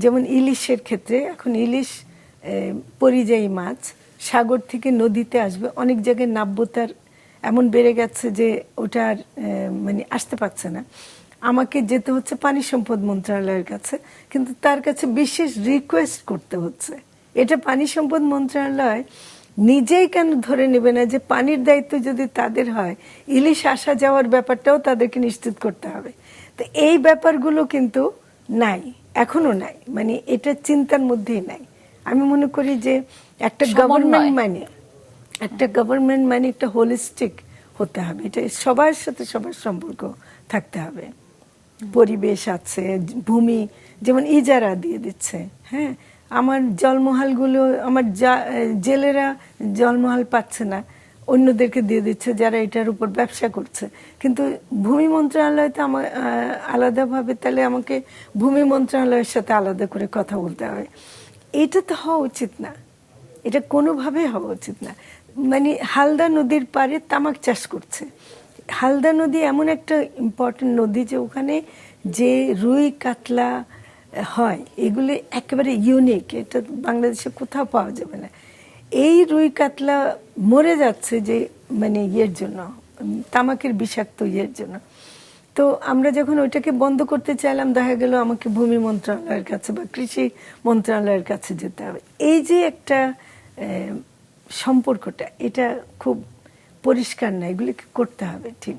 যেমন ইলিশের ক্ষেত্রে এখন ইলিশ পরিযায়ী মাছ সাগর থেকে নদীতে আসবে, অনেক জায়গায় নাব্যতার এমন বেড়ে গেছে যে ওটা আর মানে আসতে পারছে না। আমাকে যেতে হচ্ছে পানি সম্পদ মন্ত্রণালয়ের কাছে, কিন্তু তার কাছে বিশেষ রিকোয়েস্ট করতে হচ্ছে। এটা পানি সম্পদ মন্ত্রণালয় নিজেই কেন ধরে নেবে না যে পানির দায়িত্ব যদি তাদের হয়, ইলিশ আসা যাওয়ার ব্যাপারটাও তাদেরকে নিশ্চিত করতে হবে। তো এই ব্যাপারগুলো কিন্তু নাই, এখনো নাই, মানে এটা চিন্তার মধ্যেই নাই। আমি মনে করি যে একটা গভর্নমেন্ট মানে একটা হোলিস্টিক হতে হবে, এটা সবার সাথে সবার সম্পর্ক থাকতে হবে। পরিবেশ আছে, ভূমি যেমন ইজারা দিয়ে দিচ্ছে, হ্যাঁ, আমার জলমহালগুলো আমার জেলেরা জলমহাল পাচ্ছে না, অন্যদেরকে দিয়ে দিচ্ছে যারা এটার উপর ব্যবসা করছে। কিন্তু ভূমি মন্ত্রণালয় তো আমার আলাদাভাবে, তাহলে আমাকে ভূমি মন্ত্রণালয়ের সাথে আলাদা করে কথা বলতে হবে। এটা তো হওয়া উচিত না, এটা কোনোভাবে হওয়া উচিত না। মানে হালদা নদীর পাড়ে তামাক চাষ করছে। হালদা নদী এমন একটা ইম্পর্টেন্ট নদী যে ওখানে যে রুই কাতলা হয় এগুলি একেবারে ইউনিক, এটা বাংলাদেশে কোথাও পাওয়া যাবে না। এই রুই কাতলা মরে যাচ্ছে যে মানে ইয়ের জন্য, তামাকের বিষাক্ত ইয়ের জন্য। তো আমরা যখন ওইটাকে বন্ধ করতে চাইলাম, দেখা গেল আমাকে ভূমি মন্ত্রণালয়ের কাছে বা কৃষি মন্ত্রণালয়ের কাছে যেতে হবে। এই যে একটা সম্পর্কটা, এটা খুব পরিষ্কার না, এগুলিকে করতে হবে ঠিক।